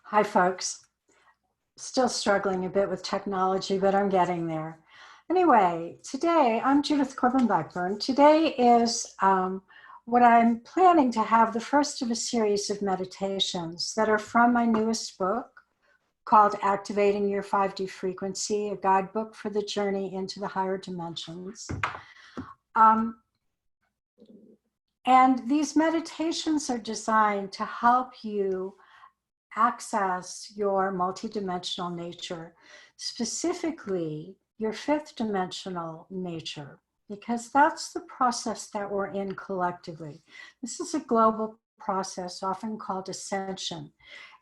Hi, folks. Still struggling a bit with technology, but I'm getting there. Anyway, today I'm Judith Corbin Blackburn. Today is what I'm planning to have the first of a series of meditations that are from my newest book called Activating Your 5D Frequency, a guidebook for the journey into the higher dimensions. And these meditations are designed to help you access your multidimensional nature, specifically your fifth dimensional nature, because that's the process that we're in collectively. This is a global process often called ascension.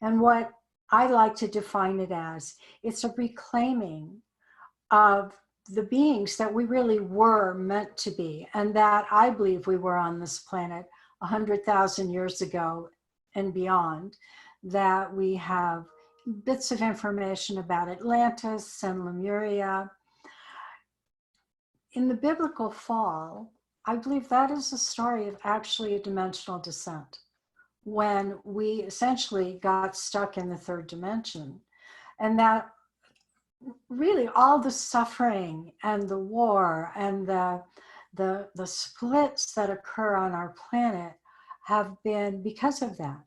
And what I like to define it as, it's a reclaiming of the beings that we really were meant to be, and that I believe we were on this planet 100,000 years ago and beyond. That we have bits of information about Atlantis and Lemuria. In the biblical fall, I believe that is a story of actually a dimensional descent, when we essentially got stuck in the third dimension. And that really all the suffering and the war and the splits that occur on our planet have been because of that.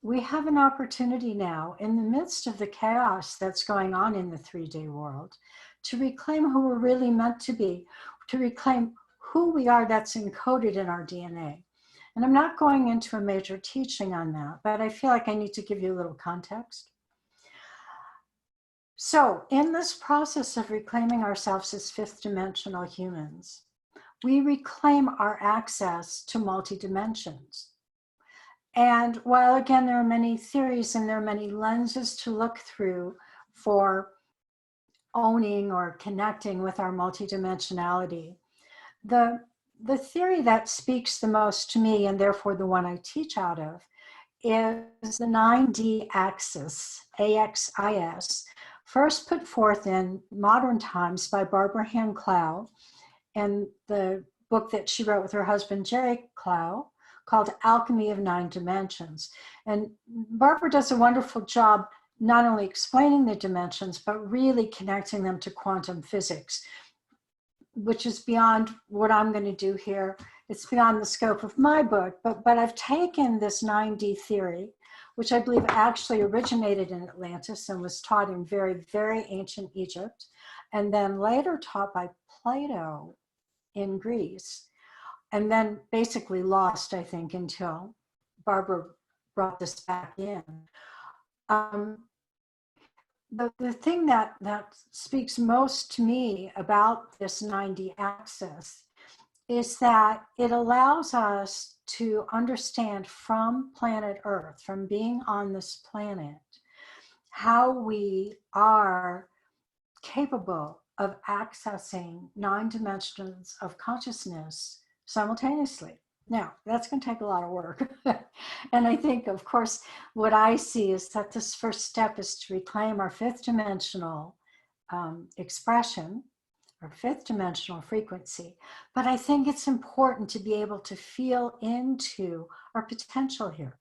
We have an opportunity now, in the midst of the chaos that's going on in the 3D world, to reclaim who we're really meant to be, to reclaim who we are that's encoded in our DNA. And I'm not going into a major teaching on that, but I feel like I need to give you a little context. So in this process of reclaiming ourselves as fifth dimensional humans, we reclaim our access to multi-dimensions. And while, again, there are many theories and there are many lenses to look through for owning or connecting with our multidimensionality, the theory that speaks the most to me, and therefore the one I teach out of, is the 9D axis, AXIS, first put forth in modern times by Barbara Hand Clow in the book that she wrote with her husband, Jerry Clow, called Alchemy of 9 Dimensions. And Barbara does a wonderful job not only explaining the dimensions, but really connecting them to quantum physics, which is beyond what I'm going to do here. It's beyond the scope of my book, but I've taken this 9D theory, which I believe actually originated in Atlantis and was taught in very, very ancient Egypt, and then later taught by Plato in Greece. And then basically lost, I think, until Barbara brought this back in. The thing that speaks most to me about this 9D axis is that it allows us to understand from planet Earth, from being on this planet, how we are capable of accessing 9 dimensions of consciousness simultaneously. Now, that's going to take a lot of work. And I think, of course, what I see is that this first step is to reclaim our fifth dimensional expression, our fifth dimensional frequency. But I think it's important to be able to feel into our potential here.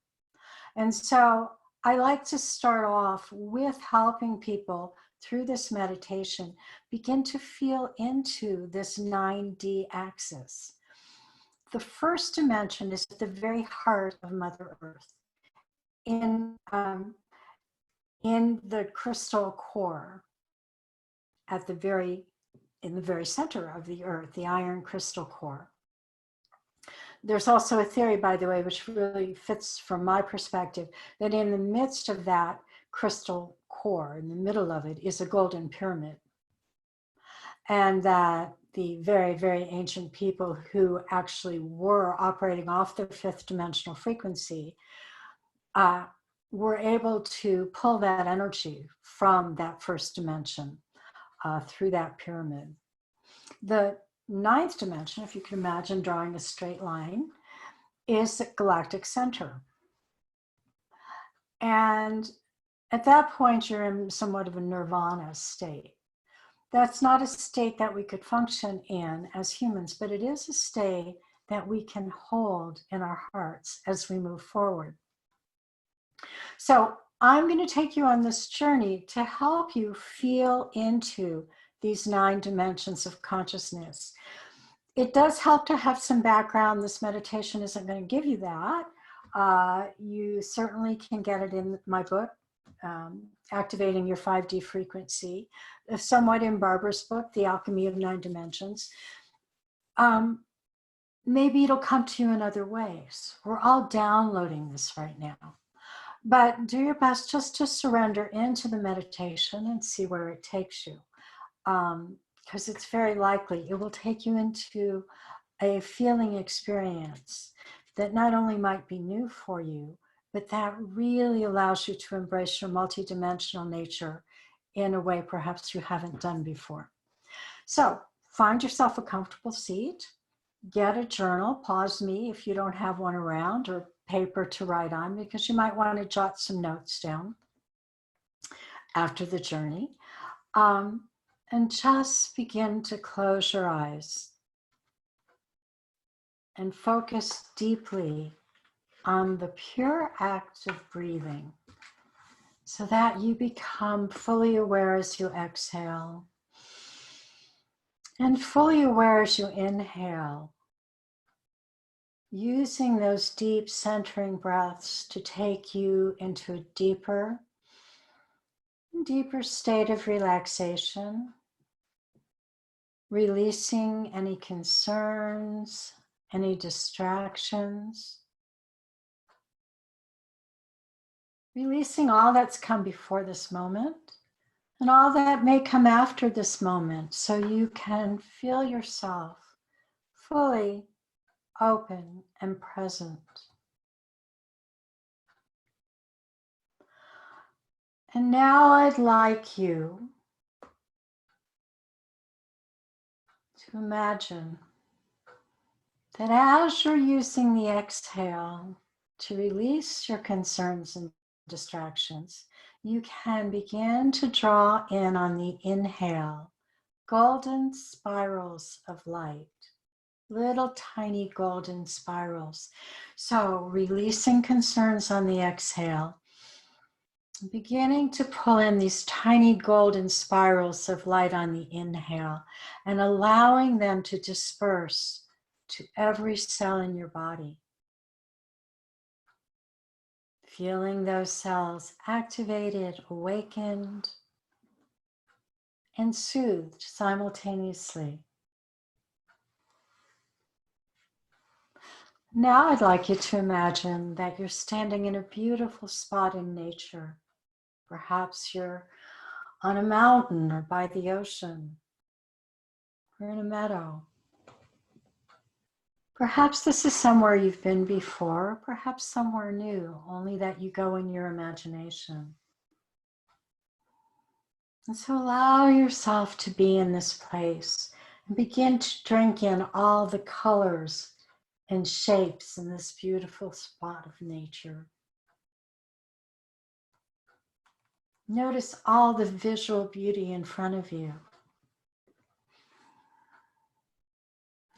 And so I like to start off with helping people through this meditation begin to feel into this 9D axis. The first dimension is at the very heart of Mother Earth, in the crystal core, in the very center of the Earth, the iron crystal core. There's also a theory, by the way, which really fits from my perspective, that in the midst of that crystal core, in the middle of it, is a golden pyramid. And that the very, very ancient people who actually were operating off their fifth dimensional frequency were able to pull that energy from that first dimension through that pyramid. The 9th dimension, if you can imagine drawing a straight line, is the galactic center. And at that point, you're in somewhat of a nirvana state. That's not a state that we could function in as humans, but it is a state that we can hold in our hearts as we move forward. So I'm going to take you on this journey to help you feel into these 9 dimensions of consciousness. It does help to have some background. This meditation isn't going to give you that. You certainly can get it in my book, Activating Your 5D Frequency, somewhat in Barbara's book, The Alchemy of 9 Dimensions. Maybe it'll come to you in other ways. We're all downloading this right now. But do your best just to surrender into the meditation and see where it takes you. Because it's very likely it will take you into a feeling experience that not only might be new for you, but that really allows you to embrace your multidimensional nature in a way perhaps you haven't done before. So find yourself a comfortable seat, get a journal, pause me if you don't have one around, or paper to write on, because you might want to jot some notes down after the journey. And just begin to close your eyes and focus deeply on the pure act of breathing so that you become fully aware as you exhale and fully aware as you inhale, using those deep centering breaths to take you into a deeper state of relaxation, releasing any concerns, any distractions, releasing all that's come before this moment and all that may come after this moment, so you can feel yourself fully open and present. And now I'd like you to imagine that as you're using the exhale to release your concerns and distractions, you can begin to draw in on the inhale, golden spirals of light, little tiny golden spirals. So releasing concerns on the exhale, beginning to pull in these tiny golden spirals of light on the inhale and allowing them to disperse to every cell in your body. Feeling those cells activated, awakened, and soothed simultaneously. Now I'd like you to imagine that you're standing in a beautiful spot in nature. Perhaps you're on a mountain or by the ocean or in a meadow. Perhaps this is somewhere you've been before, perhaps somewhere new, only that you go in your imagination. And so allow yourself to be in this place and begin to drink in all the colors and shapes in this beautiful spot of nature. Notice all the visual beauty in front of you.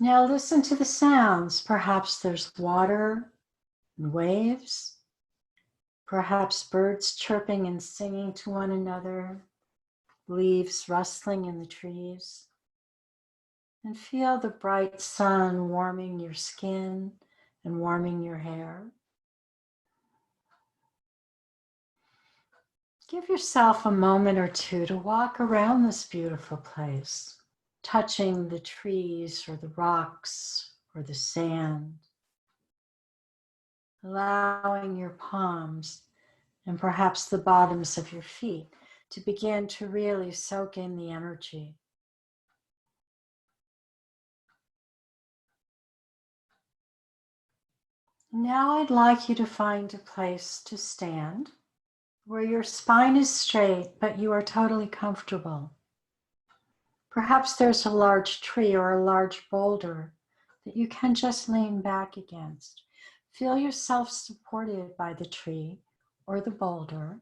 Now listen to the sounds. Perhaps there's water and waves. Perhaps birds chirping and singing to one another. Leaves rustling in the trees. And feel the bright sun warming your skin and warming your hair. Give yourself a moment or two to walk around this beautiful place, touching the trees or the rocks or the sand, allowing your palms and perhaps the bottoms of your feet to begin to really soak in the energy. Now I'd like you to find a place to stand where your spine is straight, but you are totally comfortable. Perhaps there's a large tree or a large boulder that you can just lean back against. Feel yourself supported by the tree or the boulder.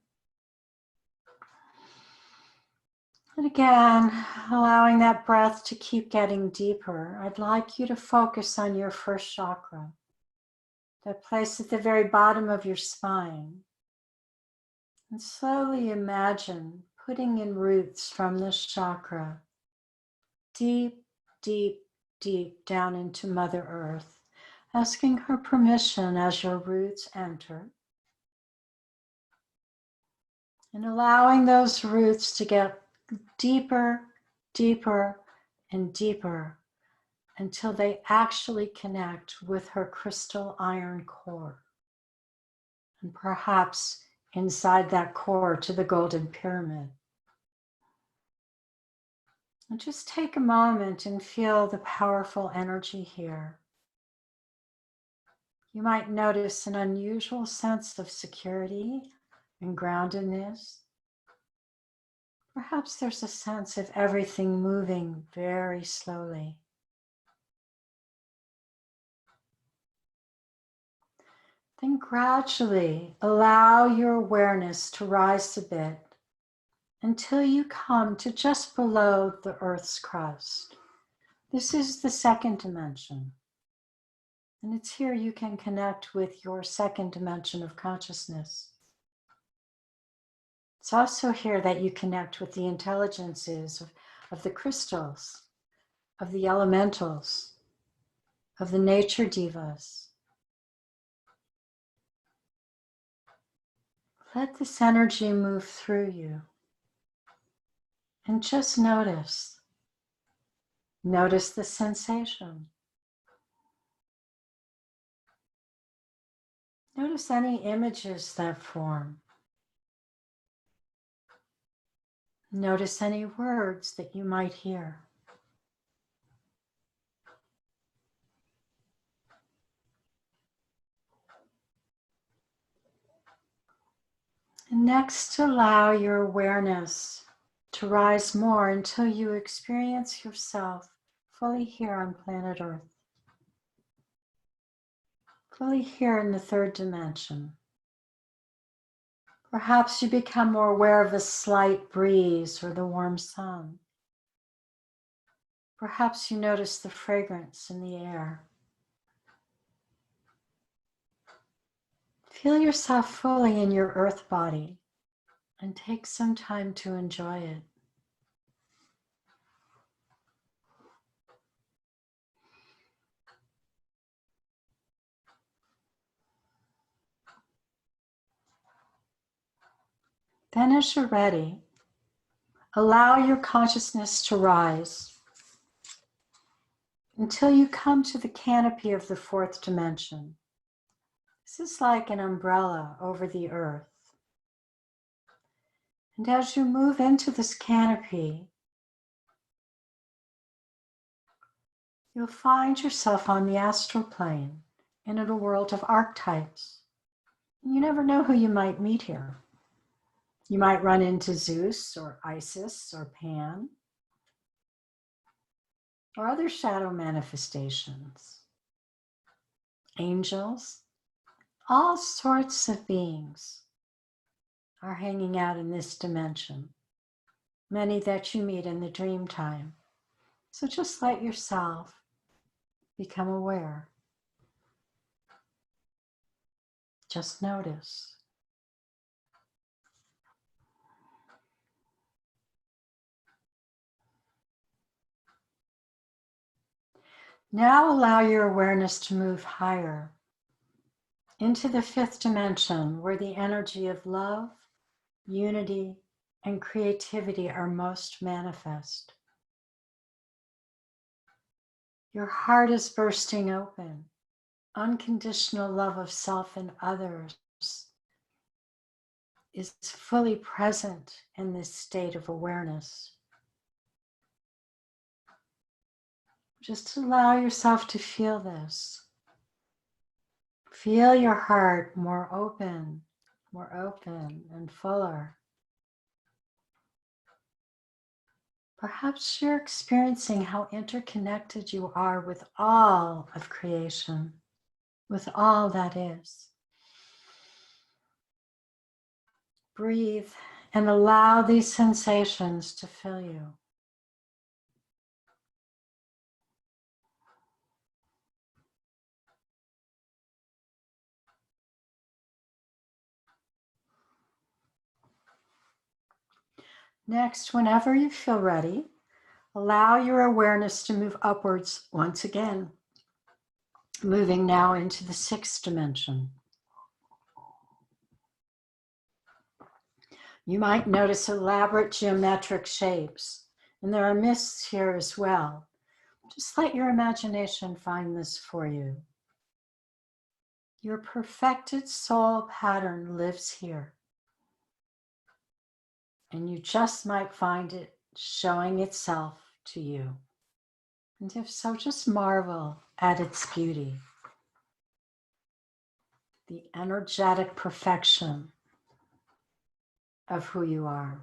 And again, allowing that breath to keep getting deeper, I'd like you to focus on your first chakra, that place at the very bottom of your spine. And slowly imagine putting in roots from this chakra deep, deep, deep down into Mother Earth, asking her permission as your roots enter, and allowing those roots to get deeper, deeper, and deeper until they actually connect with her crystal iron core. And perhaps inside that core to the golden pyramid. And just take a moment and feel the powerful energy here. You might notice an unusual sense of security and groundedness. Perhaps there's a sense of everything moving very slowly. Then gradually allow your awareness to rise a bit until you come to just below the Earth's crust. This is the second dimension. And it's here you can connect with your second dimension of consciousness. It's also here that you connect with the intelligences of the crystals, of the elementals, of the nature divas. Let this energy move through you. And just notice. Notice the sensation. Notice any images that form. Notice any words that you might hear. And next, allow your awareness to rise more until you experience yourself fully here on planet Earth. Fully here in the third dimension. Perhaps you become more aware of the slight breeze or the warm sun. Perhaps you notice the fragrance in the air. Feel yourself fully in your earth body and take some time to enjoy it. Then as you're ready, allow your consciousness to rise until you come to the canopy of the fourth dimension. This is like an umbrella over the earth. And as you move into this canopy, you'll find yourself on the astral plane and in a world of archetypes. You never know who you might meet here. You might run into Zeus or Isis or Pan or other shadow manifestations, angels, all sorts of beings are hanging out in this dimension, many that you meet in the dream time. So just let yourself become aware. Just notice. Now allow your awareness to move higher into the fifth dimension where the energy of love, unity, and creativity are most manifest. Your heart is bursting open. Unconditional love of self and others is fully present in this state of awareness. Just allow yourself to feel this. Feel your heart more open and fuller. Perhaps you're experiencing how interconnected you are with all of creation, with all that is. Breathe and allow these sensations to fill you. Next, whenever you feel ready, allow your awareness to move upwards once again, moving now into the 6th dimension. You might notice elaborate geometric shapes, and there are mists here as well. Just let your imagination find this for you. Your perfected soul pattern lives here, and you just might find it showing itself to you. And if so, just marvel at its beauty, the energetic perfection of who you are.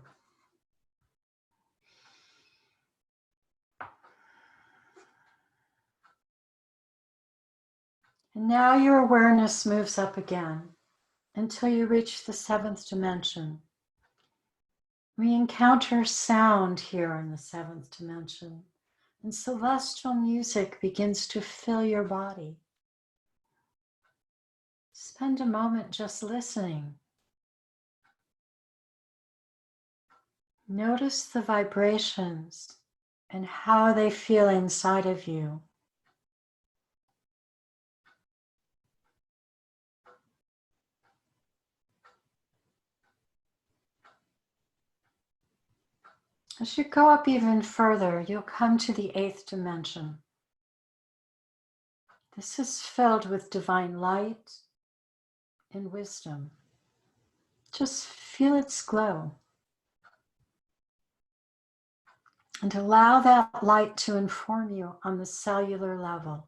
And now your awareness moves up again until you reach the 7th dimension. We encounter sound here in the 7th dimension, and celestial music begins to fill your body. Spend a moment just listening. Notice the vibrations and how they feel inside of you. As you go up even further, you'll come to the 8th dimension. This is filled with divine light and wisdom. Just feel its glow. And allow that light to inform you on the cellular level.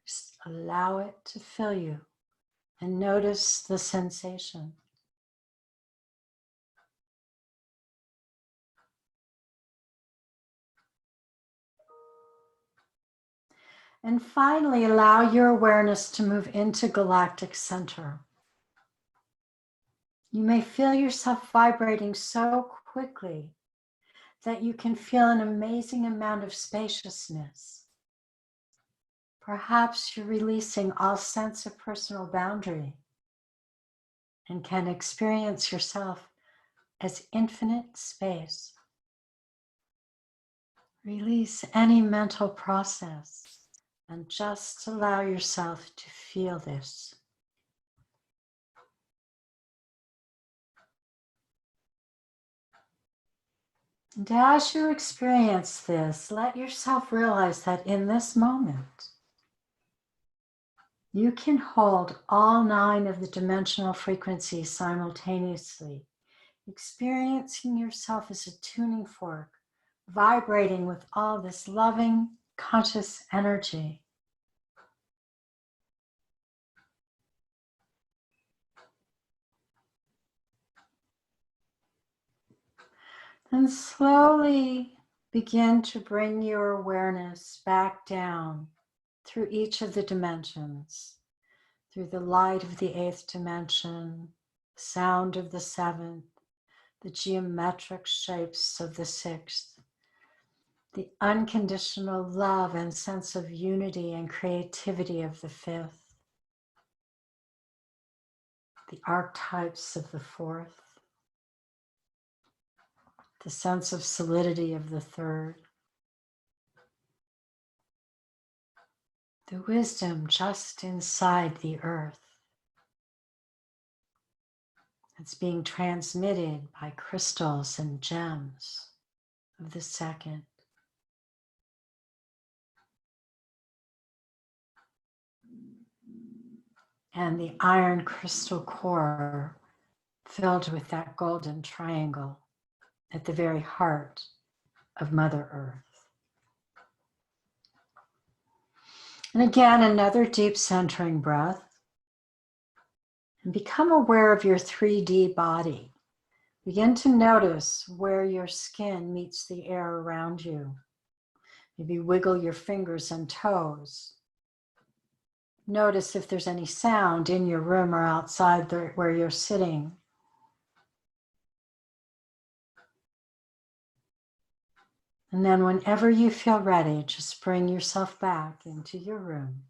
Just allow it to fill you and notice the sensation. And finally, allow your awareness to move into galactic center. You may feel yourself vibrating so quickly that you can feel an amazing amount of spaciousness. Perhaps you're releasing all sense of personal boundary and can experience yourself as infinite space. Release any mental process and just allow yourself to feel this. And as you experience this, let yourself realize that in this moment, you can hold all 9 of the dimensional frequencies simultaneously, experiencing yourself as a tuning fork, vibrating with all this loving, conscious energy. Then slowly begin to bring your awareness back down through each of the dimensions, through the light of the 8th dimension, sound of the 7th, the geometric shapes of the 6th, the unconditional love and sense of unity and creativity of the 5th, the archetypes of the 4th, the sense of solidity of the 3rd, the wisdom just inside the earth. It's being transmitted by crystals and gems of the 2nd. And the iron crystal core filled with that golden triangle at the very heart of Mother Earth. And again, another deep centering breath. And become aware of your 3D body. Begin to notice where your skin meets the air around you. Maybe wiggle your fingers and toes. Notice if there's any sound in your room or outside where you're sitting. And then whenever you feel ready, just bring yourself back into your room.